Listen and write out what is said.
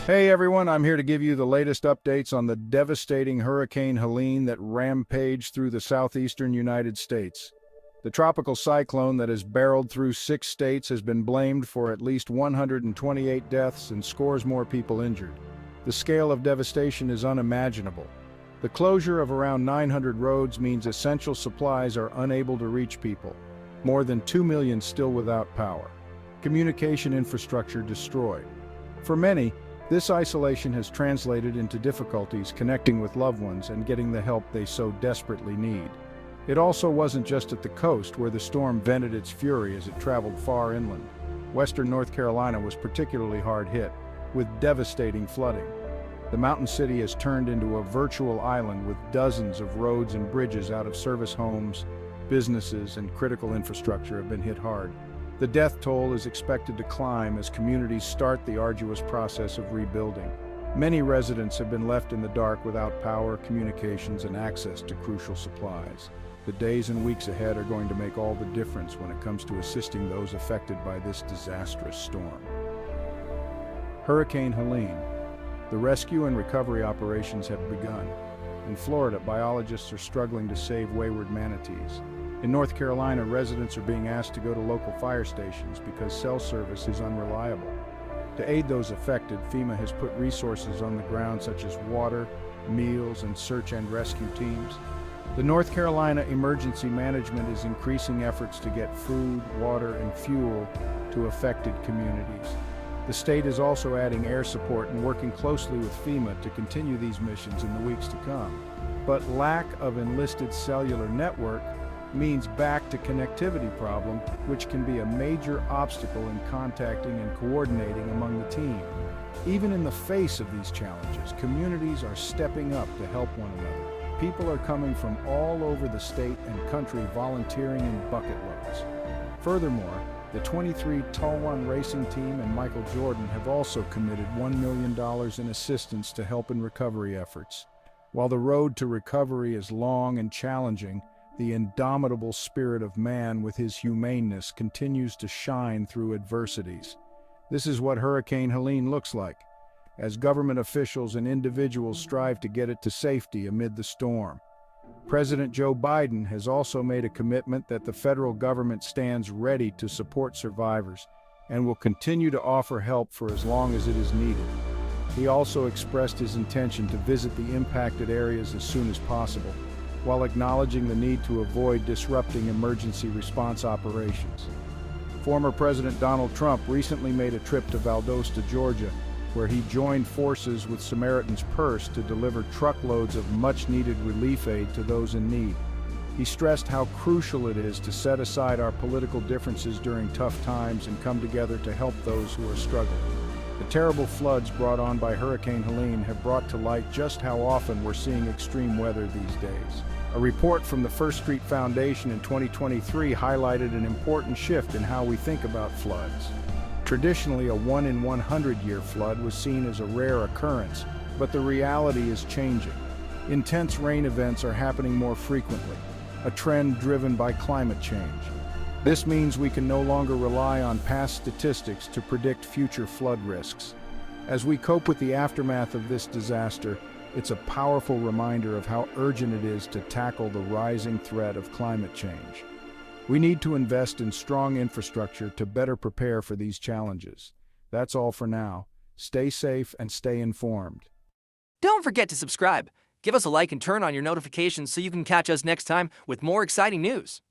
Hey everyone, I'm here to give you the latest updates on the devastating Hurricane Helene that rampaged through the southeastern United States. The tropical cyclone that has barreled through 6 states has been blamed for at least 128 deaths and scores more people injured. The scale of devastation is unimaginable. The closure of around 900 roads means essential supplies are unable to reach people. More than 2 million still without power. Communication infrastructure destroyed. For many, this isolation has translated into difficulties connecting with loved ones and getting the help they so desperately need. It also wasn't just at the coast where the storm vented its fury as it traveled far inland. Western North Carolina was particularly hard hit, with devastating flooding. The mountain city has turned into a virtual island with dozens of roads and bridges out of service. Homes, businesses, and critical infrastructure have been hit hard. The death toll is expected to climb as communities start the arduous process of rebuilding. Many residents have been left in the dark without power, communications, and access to crucial supplies. The days and weeks ahead are going to make all the difference when it comes to assisting those affected by this disastrous storm. Hurricane Helene. The rescue and recovery operations have begun. In Florida, biologists are struggling to save wayward manatees. In North Carolina, residents are being asked to go to local fire stations because cell service is unreliable. To aid those affected, FEMA has put resources on the ground such as water, meals, and search and rescue teams. The North Carolina Emergency Management is increasing efforts to get food, water, and fuel to affected communities. The state is also adding air support and working closely with FEMA to continue these missions in the weeks to come. But lack of enlisted cellular network means back to connectivity problem, which can be a major obstacle in contacting and coordinating among the team. Even in the face of these challenges, communities are stepping up to help one another. People are coming from all over the state and country volunteering in bucket loads. Furthermore, the 23 Tall-One racing team and Michael Jordan have also committed $1 million in assistance to help in recovery efforts. While the road to recovery is long and challenging, the indomitable spirit of man with his humaneness continues to shine through adversities. This is what Hurricane Helene looks like, as government officials and individuals strive to get it to safety amid the storm. President Joe Biden has also made a commitment that the federal government stands ready to support survivors and will continue to offer help for as long as it is needed. He also expressed his intention to visit the impacted areas as soon as possible, while acknowledging the need to avoid disrupting emergency response operations. Former President Donald Trump recently made a trip to Valdosta, Georgia, where he joined forces with Samaritan's Purse to deliver truckloads of much-needed relief aid to those in need. He stressed how crucial it is to set aside our political differences during tough times and come together to help those who are struggling. The terrible floods brought on by Hurricane Helene have brought to light just how often we're seeing extreme weather these days. A report from the First Street Foundation in 2023 highlighted an important shift in how we think about floods. Traditionally, a 1 in 100-year flood was seen as a rare occurrence, but the reality is changing. Intense rain events are happening more frequently, a trend driven by climate change. This means we can no longer rely on past statistics to predict future flood risks. As we cope with the aftermath of this disaster, it's a powerful reminder of how urgent it is to tackle the rising threat of climate change. We need to invest in strong infrastructure to better prepare for these challenges. That's all for now. Stay safe and stay informed. Don't forget to subscribe. Give us a like and turn on your notifications so you can catch us next time with more exciting news.